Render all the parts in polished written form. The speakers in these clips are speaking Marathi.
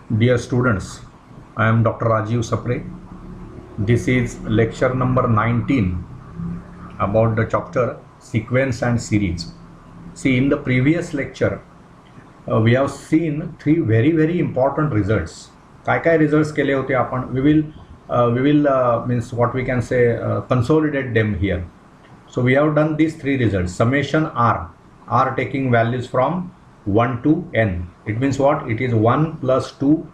Dear students, I am Dr. Rajiv Sapre. This is lecture number 19 about the chapter sequence and series. See, in the previous lecture, we have seen three very important results. काय results केले होते आपण? We will means what we can say consolidate them here. So we have done these three results. Summation R taking values from 1 to n. It means what? It is 1 plus 2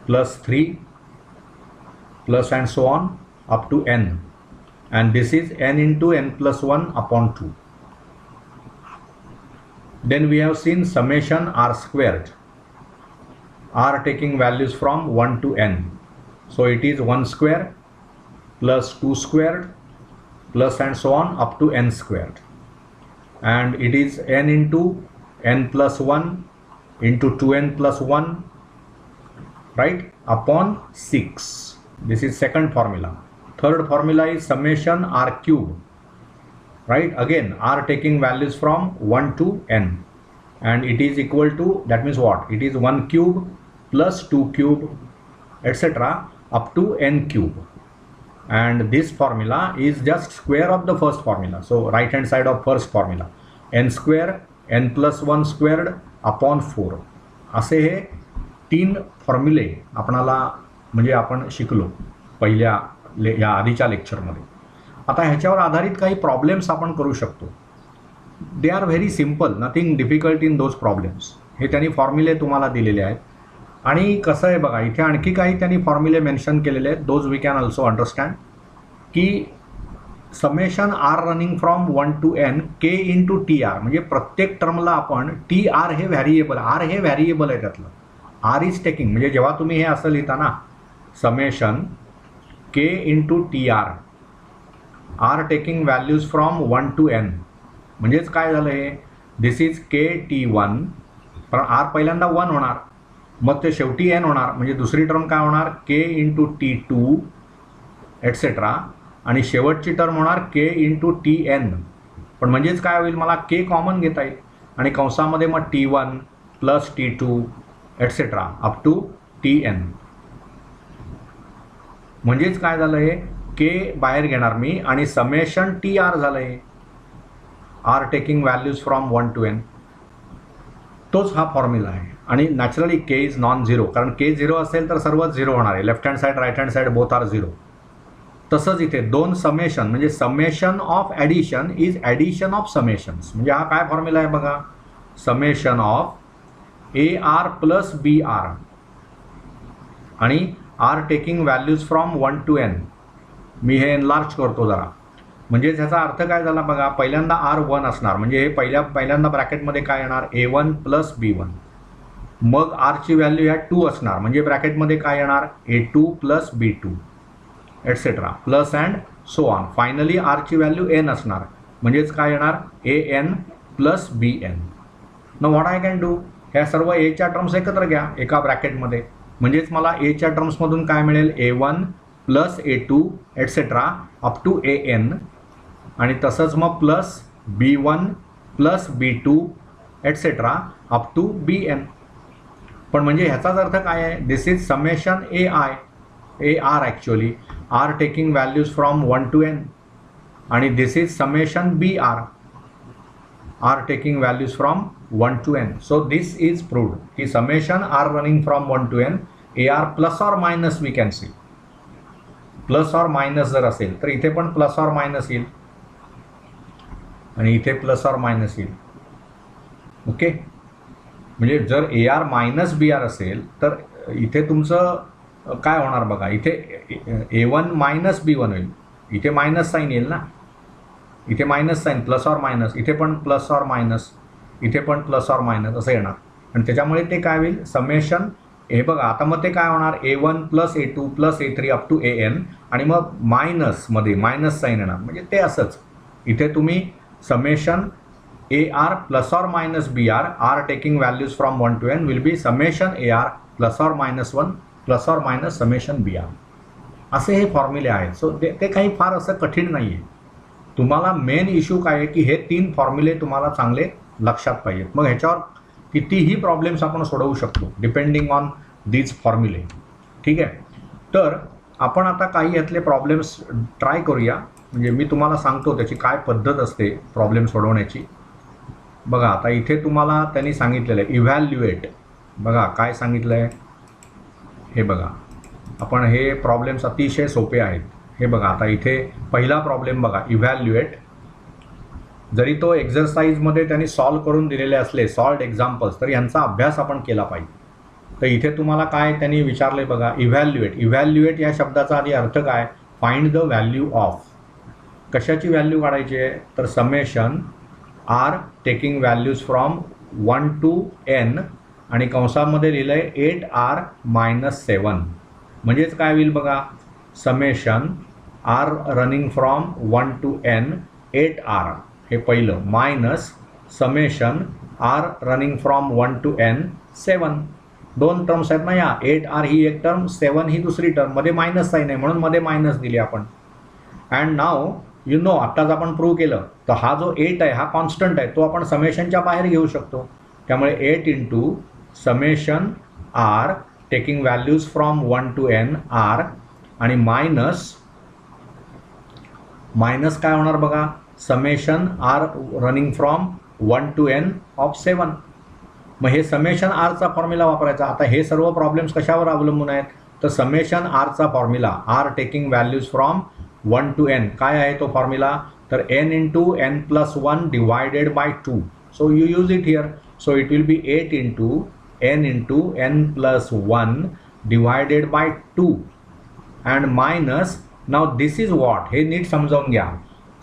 plus 3 plus and so on up to n. And this is n into n plus 1 upon 2. Then we have seen summation R squared. R taking values from 1 to n. So it is 1 square plus 2 squared plus and so on up to n squared. And it is n into n plus 1 into 2n plus 1, right, upon 6. This is second formula. Third formula is summation R cube, right? Again, R taking values from 1 to n, and it is equal to, that means what? It is 1 cube plus 2 cube, etc. up to n cube. And this formula is just square of the first formula. So right hand side of first formula, n square n plus 1 squared upon 4. असे हे तीन फॉर्म्युले आपणाला म्हणजे आपण शिकलो पहिल्या या आधीच्या लेक्चरमध्ये. आता ह्याच्यावर आधारित काही प्रॉब्लेम्स आपण करू शकतो. They are very simple, nothing difficult in those problems. हे त्यांनी फॉर्म्युले तुम्हाला दिलेले आहेत. आणि कसं आहे बघा, इथे आणखी काही त्यांनी फॉर्म्युले मेन्शन केलेले आहेत. Those we can also understand की summation R running from 1 to n k into T R, म्हणजे प्रत्येक टर्मला आपण टी आर हे व्हॅरिएबल, आर हे व्हॅरिएबल आहे त्यातलं. आर इज टेकिंग, म्हणजे जेव्हा तुम्ही हे असं लिहिता ना, summation k into T r, R taking values from 1 to n, म्हणजेच काय झालं हे, दिस इज k t1, पण आर पहिल्यांदा 1 होणार, मग ते शेवटी n होणार, म्हणजे दुसरी टर्म काय होणार, k इंटू t2 एटसेट्रा, आणि शेवटची टर्म होणार k इंटू टी एन. पण म्हणजेच काय होईल, मला k कॉमन घेता येईल, आणि कंसामध्ये मग t1 plus t2 etcetera up to tn. म्हणजेच काय झालं, हे k बाहेर घेणार मी, आणि समेशन टी आर झालं हे, R taking values from 1 to n. तोच हा फॉर्म्युला आहे. आणि naturally k is non zero, कारण k झिरो असेल तर सर्वच झिरो होणार आहे. Left hand side right hand side both are zero. तसंच इथे दोन समेशन, म्हणजे summation of addition is addition of summations. म्हणजे हा काय फॉर्म्युला आहे बघा, summation of A R plus B R, आणि R taking values from 1 to n. मी हे एनलार्ज करतो जरा, म्हणजे ह्याचा अर्थ काय झाला बघा, पहिल्यांदा आर 1 असणार, म्हणजे हे पहिल्यांदा ब्रॅकेटमध्ये काय येणार, a1 प्लस b1. मग आरची व्हॅल्यू ह्या 2 असणार, म्हणजे ब्रॅकेटमध्ये काय येणार, a2 plus b2 etcetera plus and so on. Finally आरची व्हॅल्यू एन असणार, म्हणजेच काय येणार, A N plus B N. न व्हॉट आय कॅन डू, ह्या सर्व एच्या टर्म्स एकत्र घ्या एका ब्रॅकेटमध्ये, म्हणजेच मला एच्या टर्म्समधून काय मिळेल, a1 plus a2 etcetera up to A N, आणि तसंच मग plus b1 plus b2 etcetera up to B N. पण म्हणजे ह्याचाच अर्थ काय आहे, this is summation A R actually, R taking values from 1 to n, आणि this is summation B R, R taking values from 1 to n. So this is proved की summation R running from 1 to n, A R plus or minus, we can see plus or minus जर असेल तर इथे पण प्लस ऑर मायनस येईल, आणि इथे प्लस ऑर मायनस येईल. ओके, म्हणजे जर a r minus b r असेल तर इथे तुमचं काय होणार बघा, इथे a1 मायनस b1 होईल, इथे मायनस साईन येईल ना, इथे minus sign, plus or minus, इथे पण प्लस ऑर मायनस, इथे पण प्लस ऑर मायनस असं येणार. आणि त्याच्यामुळे ते काय होईल, समेशन, हे बघा आता मग ते काय होणार, a1 plus a2 plus a3 up to an, आणि मग मायनसमध्ये मायनस साईन येणार. म्हणजे ते असंच इथे तुम्ही summation A R plus or minus b R, R taking values from 1 to n will be summation A R plus or minus 1 plus or minus summation B r, असे हे फॉर्म्युले आहेत. सो ते काही फार असं कठीण नाही आहे. तुम्हाला मेन इश्यू काय आहे की हे तीन फॉर्म्युले तुम्हाला चांगले लक्षात पाहिजेत. मग ह्याच्यावर कितीही प्रॉब्लेम्स आपण सोडवू शकतो डिपेंडिंग ऑन दीज फॉर्म्युले. ठीक आहे, तर आपण आता काही यातले प्रॉब्लेम्स ट्राय करूया. म्हणजे मी तुम्हाला सांगतो त्याची काय पद्धत असते प्रॉब्लेम सोडवण्याची. बघा आता इथे तुम्हाला त्यांनी सांगितलेलं आहे इव्हॅल्युएट. बघा काय सांगितलं आहे हे बघा. आपण हे प्रॉब्लेम्स अतिशय सोपे आहेत. हे बघा आता इथे पहिला प्रॉब्लेम बघा इव्हॅल्युएट. जरी तो एक्झरसाइजमध्ये त्यांनी सॉल्व करून दिलेले असले सॉल्व्ड एक्झाम्पल्स, तर यांचा अभ्यास आपण केला पाहिजे. तर इथे तुम्हाला काय त्यांनी विचारले बघा इव्हॅल्युएट. इव्हॅल्युएट या शब्दाचा आधी अर्थ काय, फाइंड द व्हॅल्यू ऑफ. कशाची व्हॅल्यू काढायची आहे, तर summation R taking values from 1 to n आणि कंसामध्ये लिहिलं आहे 8r-7. म्हणजेच काय होईल बघा, summation R running from 1 to n 8r हे पहिलं minus summation R running from 1 to n 7. दोन टर्म्स आहेत ना या. 8r ही एक टर्म, 7 ही दुसरी टर्म, मध्ये मायनस साईन आहे म्हणून मध्ये मायनस दिली आपण. अँड नाव यू नो आत्ताच आपण प्रूव्ह केलं तर हा जो 8 आहे हा कॉन्स्टंट आहे, तो आपण समेशनच्या बाहेर घेऊ शकतो. त्यामुळे 8 into summation R taking values from 1 to n r आणि मायनस काय होणार बघा, summation R running from 1 to n of 7. मग हे समेशन आरचा फॉर्म्युला वापरायचा. आता हे सर्व प्रॉब्लेम्स कशावर अवलंबून आहेत, तर समेशन आरचा formula R taking values from 1 to n काय आहे तो फॉर्म्युला, तर n into n+1 divided by 2. So you use it here. So it will be 8 into n+1 divided by 2 and minus. Now this is what, हे नीट समजावून घ्या.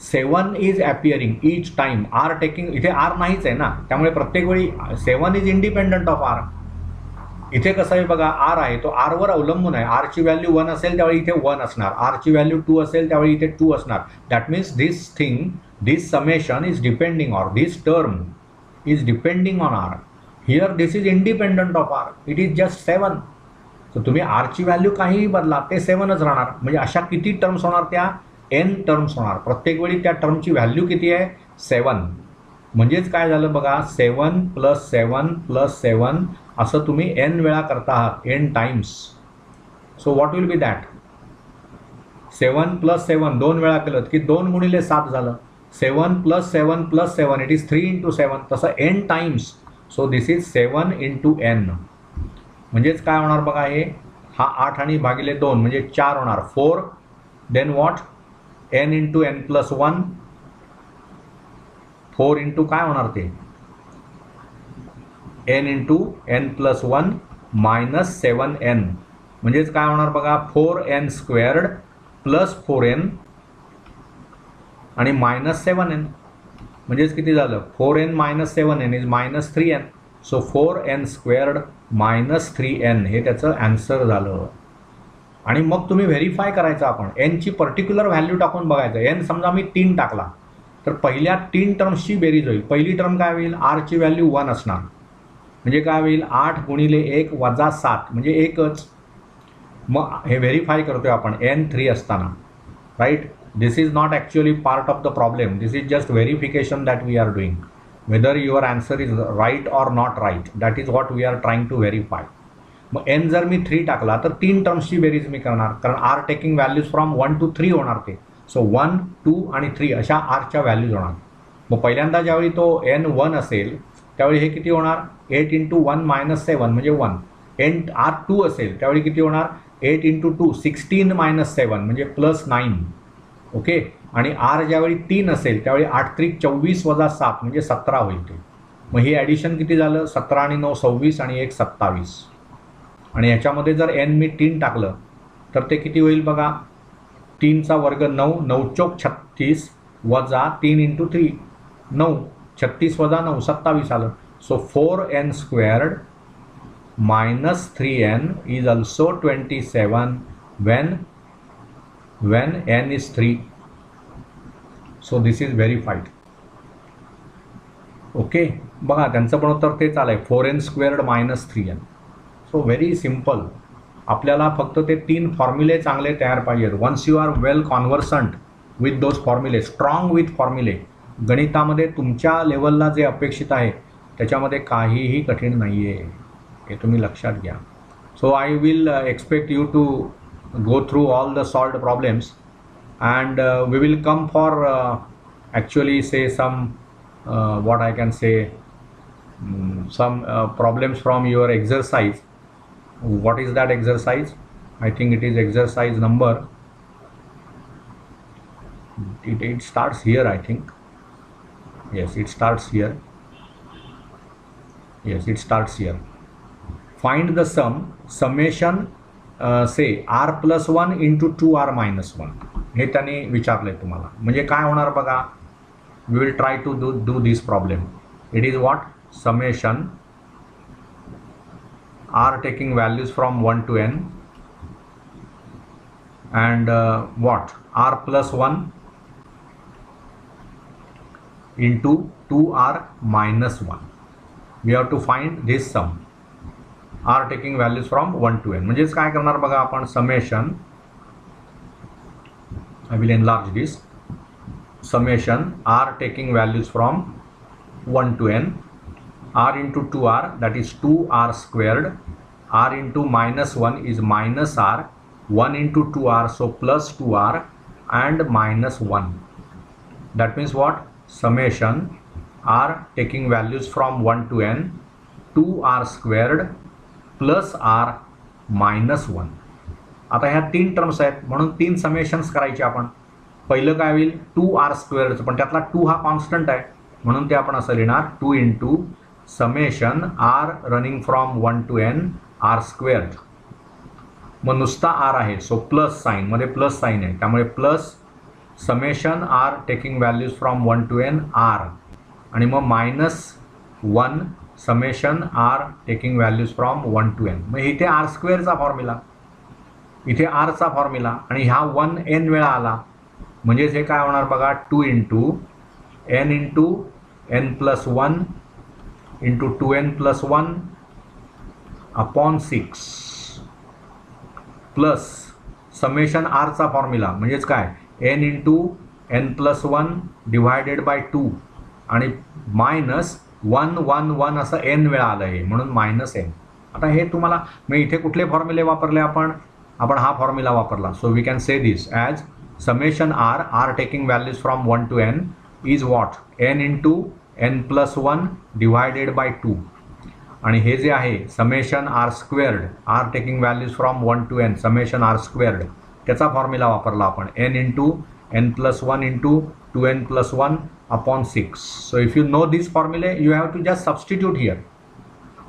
7 is appearing each time. R taking, इथे आर नाहीच आहे ना, त्यामुळे प्रत्येक वेळी 7 इज इंडिपेंडंट ऑफ आर. इथे कसं आहे बघा, आर आहे तो आरवर अवलंबून आहे. आरची व्हॅल्यू 1 असेल त्यावेळी इथे 1 असणार, आरची व्हॅल्यू 2 असेल त्यावेळी इथे 2 असणार. That means this summation is depending or this term is depending on r. Here this is independent of r, it is just 7. तर तुम्ही आरची व्हॅल्यू काहीही बदला ते 7च राहणार. म्हणजे अशा किती टर्म्स होणार, त्या n टर्म्स होणार. प्रत्येक वेळी त्या टर्मची व्हॅल्यू किती आहे, 7. म्हणजेच काय झालं बघा, 7 + 7 + 7 असं तुम्ही n वेळा करता आहात, n times. So what will be that, 7 + 7 2 वेळा केलं की 2 × 7 झालं. 7 + 7 + 7 इट इज 3 × 7. तसं n times. So this is 7 × n. म्हणजेच काय होणार बघा, हे हा 8 आणि भागिले 2 म्हणजे 4 होणार. 4 then what, n × n+1 4 into काय होणार ते, n × n+1 - 7n. म्हणजेच काय होणार बघा, 4n² + 4n आणि -7n. म्हणजेच किती झालं, 4n - 7n is -3n. So 4n² - 3n हे त्याचं ॲन्सर झालं. आणि मग तुम्ही व्हेरीफाय करायचं, आपण एनची पर्टिक्युलर व्हॅल्यू टाकून बघायचं. एन समजा मी 3 टाकला तर पहिल्या 3 टर्म्सची बेरीज होईल. पहिली टर्म काय होईल, आरची व्हॅल्यू 1 असणार. म्हणजे काय होईल, 8 × 1 - 7 म्हणजे 1च. मग हे व्हेरीफाय करतोय आपण n3 असताना, right. This is not actually part of the problem, this is just verification that we are doing. Whether your answer is right or not right, that is what we are trying to verify. मग n जर मी 3 टाकला तर 3 टर्म्सची बेरीज मी करणार, कारण r taking values from 1 to 3 होणार ते. सो 1, 2 आणि 3 अशा आरच्या व्हॅल्यूज होणार. मग पहिल्यांदा ज्यावेळी तो n 1 असेल त्यावेळी हे किती होणार, 8 × 1 - 7 म्हणजे 1. आर 2 असेल त्यावेळी किती होणार, 8 × 2 16 - 7 म्हणजे +9. ओके. आणि आर ज्यावेळी 3 असेल त्यावेळी 8 × 3 24 - 7 म्हणजे 17 होईल ते. मग हे ॲडिशन किती झालं, 17 आणि 9 26 आणि 1 27. आणि याच्यामध्ये जर n मी 3 टाकलं तर ते किती होईल बघा, 3चा वर्ग 9, 9 चौक 36 वजा 3 × 3 9, 36 - 9 27 आलं. So 4n² - 3n is also 27 when n is 3. So this is verified. Okay. बघा त्यांचं पण उत्तर तेच आलं आहे, 4n² - 3n. So very simple. आपल्याला फक्त ते 3 फॉर्म्युले चांगले तयार पाहिजेत. Once you are well conversant with those फॉर्म्युले, स्ट्रॉंग विथ फॉर्म्युले, गणितामध्ये तुमच्या लेवलला जे अपेक्षित आहे त्याच्यामध्ये काहीही कठीण नाही आहे, हे तुम्ही लक्षात घ्या. So I will expect you to go through all the solved problems, and we will come for actually say some what I can say, some problems from your exercise. What is that exercise? I think it is exercise number, it starts here, I think. Yes, it starts here. Yes, it starts here. Find the summation say r plus 1 into 2r minus 1. हे त्यांनी विचारले तुम्हाला. म्हणजे काय होणार बघा, we will try to do this problem. It is what? Summation r taking values from 1 to n, and what? r plus 1 into 2r minus 1. We have to find this sum. r taking values from 1 to n. म्हणजेच काय करणार बघा आपण, summation, I will enlarge this, summation r taking values from 1 to n, r into 2r, that is 2r squared, r into minus 1 is minus r, 1 into 2r, so plus 2r and minus 1. That means what? Summation r taking values from 1 to n, 2r squared plus r minus 1. आता ह्या 3 टर्म्स आहेत म्हणून 3 समेशन्स करायचे आपण. पहिलं काय होईल, 2r स्क्वेअरचं, पण त्यातला 2 हा कॉन्स्टंट आहे म्हणून ते आपण असं लिहिणार 2 into summation R running from 1 to n r squared. मग नुसता आर आहे, सो प्लस साईन, मध्ये प्लस साईन आहे, त्यामुळे plus summation R taking values from 1 to n r, आणि मग minus 1 summation R taking values from 1 to n. मग इथे आर स्क्वेअरचा फॉर्म्युला, इथे आरचा फॉर्म्युला, आणि ह्या 1 n वेळा आला, म्हणजेच हे काय होणार बघा, 2 into n plus 1 into 2n plus 1 upon 6 plus summation आरचा फॉर्म्युला, म्हणजेच काय, n into n plus 1 divided by 2 आणि मायनस 1 1 1 असं n वेळा आलं आहे म्हणून मायनस n. आता हे तुम्हाला, मग इथे कुठले फॉर्म्युले वापरले आपण हा फॉर्म्युला वापरला. So we can say this as summation R taking values from 1 to n is what, n into n plus 1 divided by 2, आणि हे जे आहे summation r squared r taking values from 1 to n summation r squared, त्याचा फॉर्म्युला वापरला आपण, n into n plus 1 into 2n plus 1 upon 6. So if you know this formula, you have to just substitute here.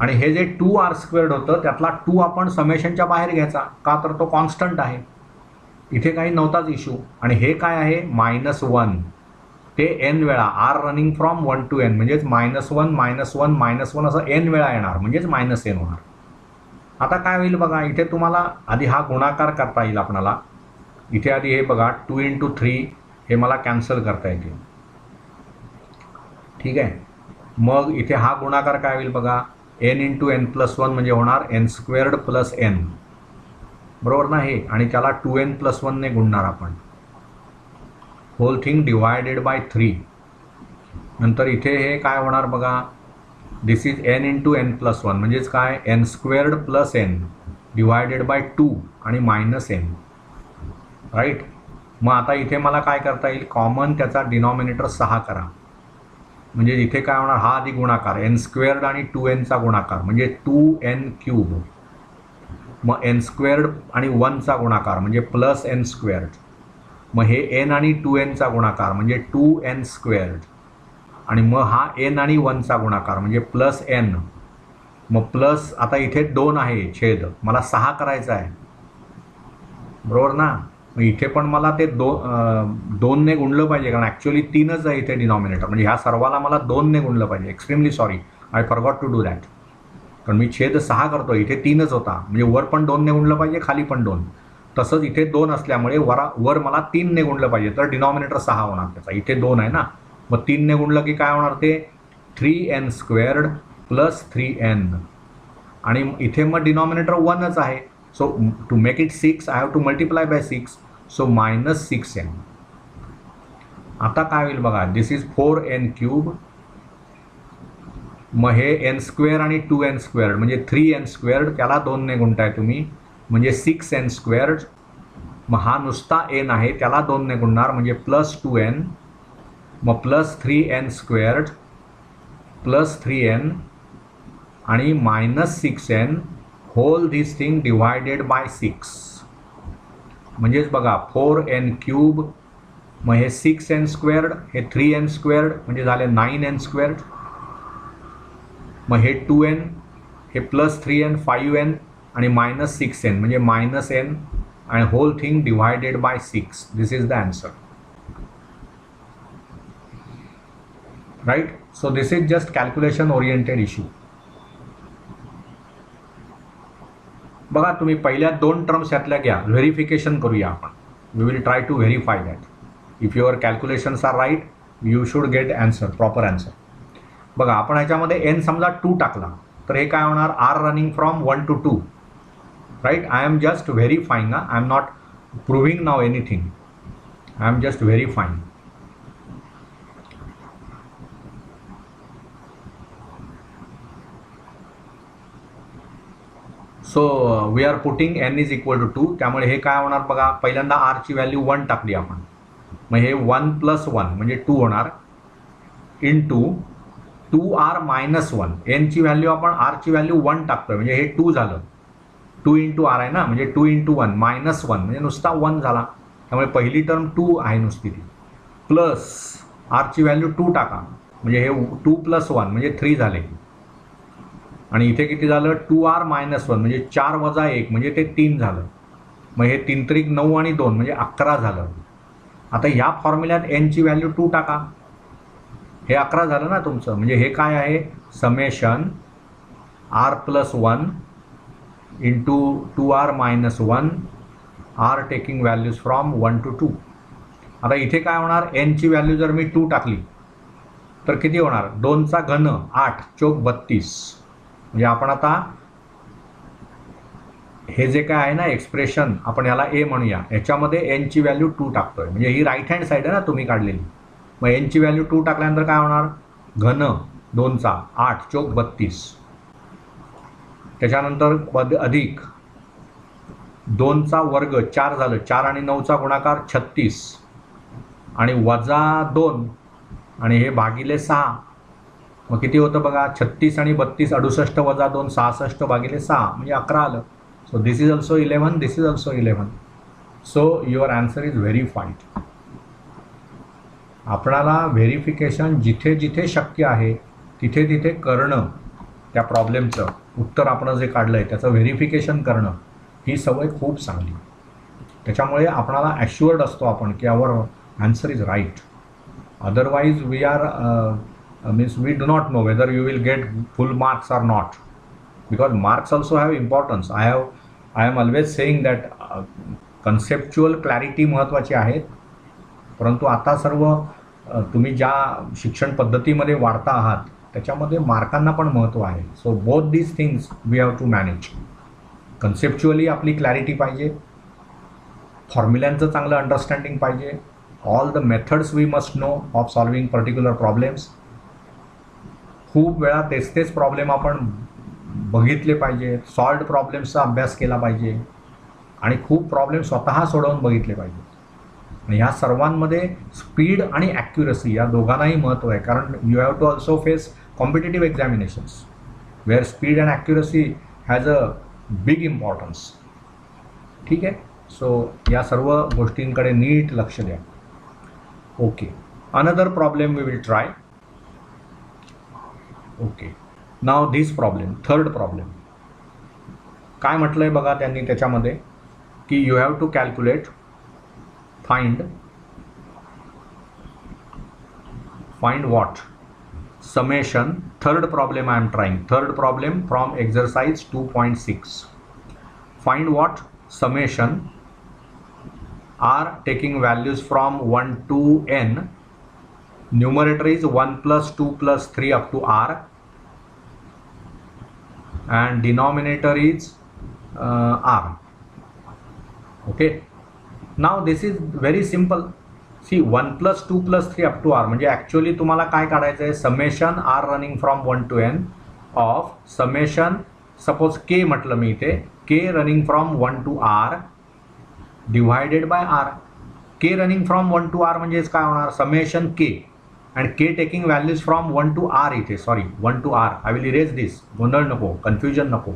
आणि हे जे 2r स्क्वेअर्ड होतं त्यातला 2 आपण समेशनच्या बाहेर घ्यायचा, का तर तो कॉन्स्टंट आहे, इथे काही नव्हताच इश्यू. आणि हे काय आहे, मायनस 1 ते n वेळा r running from 1 to n, म्हणजेच मायनस 1 मायनस 1 मायनस 1 असं n वेळा येणार, म्हणजेच मायनस n होणार. आता काय होईल बघा, इथे तुम्हाला आधी हा गुणाकार करता येईल आपल्याला. इथे आधी हे बघा 2 इंटू 3 हे मला कॅन्सल करता येतील, ठीक आहे. मग इथे हा गुणाकार काय होईल बघा, n इंटू n प्लस 1 म्हणजे होणार n स्क्वेअर्ड प्लस n, बरोबर ना हे, आणि त्याला 2n प्लस 1 ने गुणणार आपण, होल थिंग डिवायडेड बाय 3. नंतर इथे हे काय होणार बघा, this is n into n plus 1 म्हणजेच काय, n squared plus n divided by 2 आणि मायनस n, राईट. मग आता इथे मला काय करता येईल, कॉमन त्याचा डिनॉमिनेटर 6 करा, म्हणजे इथे काय होणार, हा आधी गुणाकार n स्क्वेअर्ड आणि 2nचा गुणाकार म्हणजे 2n क्यूब, मग n स्क्वेअर्ड आणि 1चा गुणाकार म्हणजे प्लस n स्क्वेअर्ड, मग हे n आणि 2nचा गुणाकार म्हणजे 2n स्क्वेअर्ड, आणि मग हा n आणि 1चा गुणाकार म्हणजे प्लस n, मग प्लस आता इथे 2 आहे छेद, मला 6 करायचा आहे, बरोबर ना. मग इथे पण मला ते 2 ने गुणलं पाहिजे, कारण ॲक्च्युअली 3च आहे इथे डिनॉमिनेटर, म्हणजे ह्या सर्वाला मला 2 ने गुणलं पाहिजे. Extremely sorry, I forgot to do that, कारण मी छेद 6 करतो, इथे 3च होता, म्हणजे वर पण 2 ने गुणलं पाहिजे, खाली पण 2. तसंच इथे 2 असल्यामुळे वर मला 3 ने गुणलं पाहिजे, तर डिनॉमिनेटर 6 होणार त्याचा. इथे 2 आहे ना, मग 3 ने गुणलं की काय होणार, ते 3n स्क्वेअर्ड प्लस 3n, आणि इथे मग डिनॉमिनेटर 1च आहे. So to make it 6, I have to multiply by 6. So minus 6n. आता काय होईल बघा, this is 4n cube मग हे एन स्क्वेअर आणि 2n स्क्वेअर्ड म्हणजे 3n स्क्वेअर्ड, त्याला 2ने गुणताय तुम्ही म्हणजे 6n स्क्वेअर्ड. मग हा नुसता n आहे त्याला 2ने गुणणार म्हणजे प्लस 2n, मग plus 3n squared plus 3n आणि minus 6n whole this thing divided by 6. म्हणजेच बघा 4n क्यूब, मग हे 6n स्क्वेअर्ड, हे 3n स्क्वेअर्ड म्हणजे झाले 9n स्क्वेअर्ड. मग हे 2n, हे प्लस 3n 5n आणि मायनस 6n म्हणजे मायनस n आणि whole thing divided by 6. This is the answer. Right. So this is just calculation oriented issue. बघा तुम्ही पहिल्या 2 टर्म्स यातल्या घ्या, व्हेरिफिकेशन करूया आपण. We will try to verify that. If your calculations are right you should get answer, proper answer. बघा आपण ह्याच्यामध्ये n समजा 2 टाकला तर हे काय होणार, R running from 1 to 2. Right. I am just verifying. I am not proving now anything, I am just verifying. So we are putting n is equal to 2. त्यामुळे हे काय होणार बघा, पहिल्यांदा r ची व्हॅल्यू 1 टाकली आपण, मग हे 1 प्लस 1 म्हणजे 2 होणार इंटू 2r मायनस 1. n ची व्हॅल्यू आपण r ची व्हॅल्यू 1 टाकतोय म्हणजे हे 2 झालं. 2 इंटू r आहे ना, म्हणजे 2 इंटू 1 मायनस 1 म्हणजे नुसता 1 झाला. त्यामुळे पहिली टर्म 2 आहे नुसती ती. प्लस r ची व्हॅल्यू 2 टाका म्हणजे हे 2 प्लस 1 म्हणजे 3 झाले. आणि इथे किती झालं, 2r मायनस 1 म्हणजे 4 वजा 1 म्हणजे ते 3 झालं. मग हे 3 त्रिक 9 आणि 2 म्हणजे 11 झालं. आता ह्या फॉर्म्युल्यात n ची व्हॅल्यू 2 टाका, हे 11 झालं ना तुमचं. म्हणजे हे काय आहे, summation r plus 1 into 2r minus 1, r taking values from 1 to 2. आता इथे काय होणार, n ची व्हॅल्यू जर मी 2 टाकली तर किती होणार, 2 चा घन 8 चोक 32. म्हणजे आपण आता हे जे काय आहे ना एक्सप्रेशन, आपण याला a म्हणूया, याच्यामध्ये n ची व्हॅल्यू 2 टाकतोय. म्हणजे ही राईट हँड साईड आहे ना तुम्ही काढलेली. मग n ची व्हॅल्यू 2 टाकल्यानंतर काय होणार, घन 2 चा 8 चोक 32, त्याच्यानंतर अधिक 2 चा वर्ग 4 झालं, 4 आणि 9 चा गुणाकार 36 आणि वजा 2 आणि हे भागिले 6. मग किती होतं बघा, 36 आणि 32 68 वजा 2 66 भागिले 6 म्हणजे 11 आलं. So this is also 11, this is also 11. So your answer is verified. आपणाला व्हेरिफिकेशन जिथे जिथे शक्य आहे तिथे तिथे करणं, त्या प्रॉब्लेमचं उत्तर आपण जे काढलं आहे त्याचं व्हेरिफिकेशन करणं, ही सवय खूप चांगली. त्याच्यामुळे आपणाला ॲश्युअर्ड असतो आपण की our answer is right. Otherwise we are means we do not know whether you will get full marks or not, because marks also have importance. I am always saying that conceptual clarity महत्त्वाची आहे, परंतु आता सर्व तुम्ही ज्या शिक्षण पद्धतीमध्ये वाढता आहात त्याच्यामध्ये मार्कांना पण महत्त्व आहे. So both these things we have to manage. Conceptually आपली क्लॅरिटी पाहिजे, फॉर्म्युल्यांचं चांगलं अंडरस्टँडिंग पाहिजे, all the methods we must know of solving particular problems. खूप वेळा तेच प्रॉब्लेम आपण बघितले पाहिजे, सॉल्व्ड प्रॉब्लेम्सचा अभ्यास केला पाहिजे आणि खूप प्रॉब्लेम स्वतः सोडवून बघितले पाहिजे. आणि ह्या सर्वांमध्ये स्पीड आणि ॲक्युरसी या दोघांनाही महत्त्व आहे, कारण you have to also face competitive examinations where speed and accuracy has a big importance. ठीक आहे. सो या सर्व गोष्टींकडे नीट लक्ष द्या. Okay, another problem we will try. Okay, now this problem, third problem. काय म्हटलं आहे बघा त्यांनी त्याच्यामध्ये की you have to calculate, find what, summation. Third problem I am trying, third problem from exercise 2.6. Find what, summation r taking values from 1 to n. Numerator is 1 plus 2 plus 3 up to r, and denominator is r. Okay, now this is very simple. See 1 + 2 + 3 up to r म्हणजे ॲक्च्युअली तुम्हाला काय काढायचं आहे, summation R running from 1 to n of summation, suppose k म्हटलं मी इथे, k running from 1 to r divided by r. K running from 1 to r म्हणजेच काय होणार, summation k and k taking values from 1 to r इथे, sorry 1 to r. I will erase दिस, गोंधळ नको, कन्फ्युजन नको.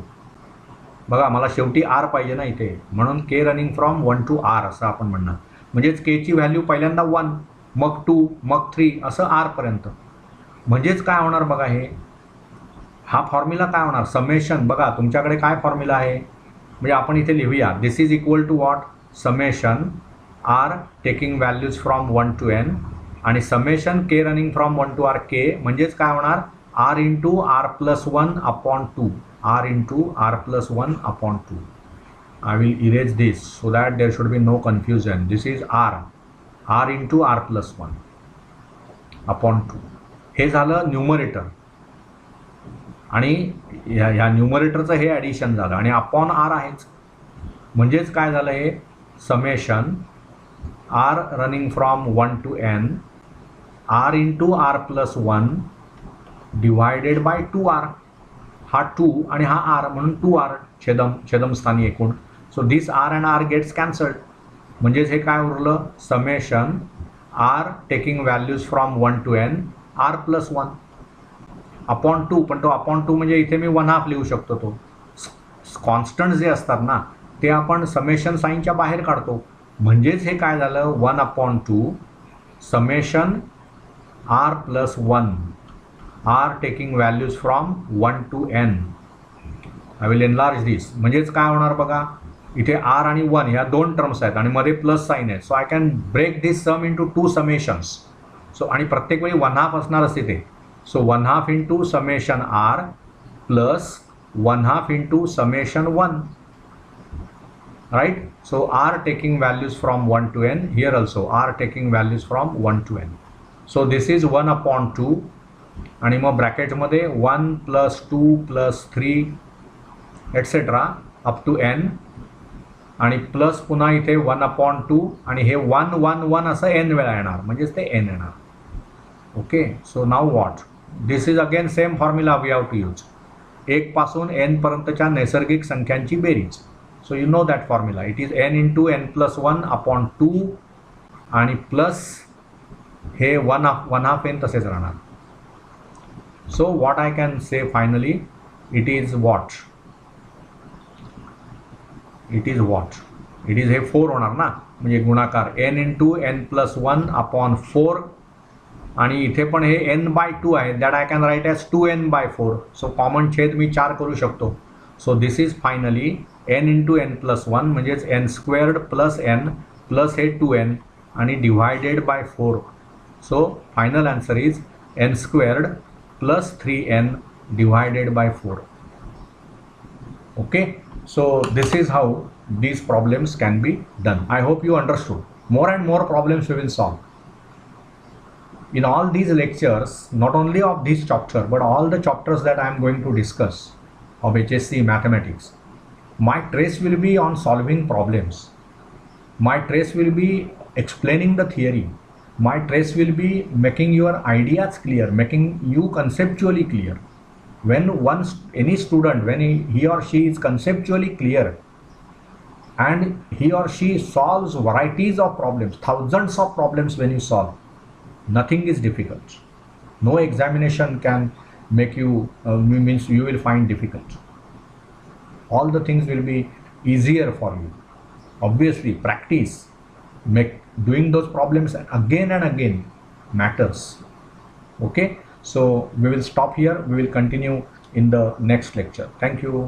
बघा मला शेवटी आर पाहिजे ना इथे, म्हणून के रनिंग फ्रॉम 1 to r असं आपण म्हणणार. म्हणजेच केची व्हॅल्यू पहिल्यांदा 1, मग 2, मग 3 असं आरपर्यंत. म्हणजेच काय होणार बघा, हे हा फॉर्म्युला काय होणार, समेशन. बघा तुमच्याकडे काय फॉर्म्युला आहे, म्हणजे आपण इथे लिहूया, this is equal to what, summation R taking values from 1 to n आणि summation k running from 1 to r k, म्हणजेच काय होणार, r into r + 1 upon 2, r into r + 1 upon 2. I will erase this so that there should be no confusion. This is r into r + 1 upon 2. हे झालं न्यूमरेटर आणि ह्या न्यूमरेटरचं हे ॲडिशन झालं आणि अपॉन आर आहेच. म्हणजेच काय झालं, हे summation R running from 1 to n r into r + 1 divided by 2r. हा 2 आणि हा r म्हणून 2r छेदमस्थानी एकूण. So this r and r gets cancelled. म्हणजेच हे काय उरलं, summation R taking values from 1 to n r + 1 upon 2. पण तो अपॉन 2 म्हणजे इथे मी 1/2 लिहू शकतो. तो कॉन्स्टंट जे असतात ना ते आपण समेशन साईनच्या बाहेर काढतो. म्हणजेच हे काय झालं, 1/2 summation r + 1 r taking values from 1 to n. I will enlarge this. म्हणजेच काय होणार बघा, इथे r आणि 1 ह्या 2 टर्म्स आहेत आणि मध्ये प्लस साईन आहे. So I can break this sum into 2 summations. So आणि प्रत्येक वेळी 1/2 असणारच तिथे. So 1/2 into summation r plus 1/2 into summation 1, right. So r taking values from 1 to n, here also r taking values from 1 to n. So this is 1/2 आणि मग ब्रॅकेटमध्ये 1 + 2 + 3 एटसेट्रा अप टू n आणि प्लस पुन्हा इथे 1/2 आणि हे 1 1 1 असं n वेळा येणार, म्हणजेच ते n येणार. Okay. So now what, this is again same formula we have to use. 1 पासून n पर्यंतच्या नैसर्गिक संख्यांची बेरीज. So you know that formula, it is n into n + 1 upon 2 आणि प्लस हे 1/2 n तसेच राहणार. So what I can say finally, it is what, it is हे 4 होणार ना, म्हणजे गुणाकार n इंटू n + 1 अपॉन 4 आणि इथे पण हे n/2 आहे, that I can write as 2n/4. So common छेद मी 4 करू शकतो. So this is finally n into n + 1 म्हणजेच n² + n प्लस हे 2n आणि divided by 4. So final answer is n² + 3n divided by 4. Okay, so this is how these problems can be done. I hope you understood. More and more problems we will solve. In all these lectures, not only of this chapter, but all the chapters that I am going to discuss of HSC Mathematics, my trace will be on solving problems. My trace will be explaining the theory. My trace will be making your ideas clear, making you conceptually clear. When any student, when he or she is conceptually clear and he or she solves varieties of problems, thousands of problems when you solve, nothing is difficult. No examination can make you, means you will find difficult. All the things will be easier for you. Obviously, practice, doing those problems again and again matters. Okay. So we will stop here. We will continue in the next lecture. Thank you.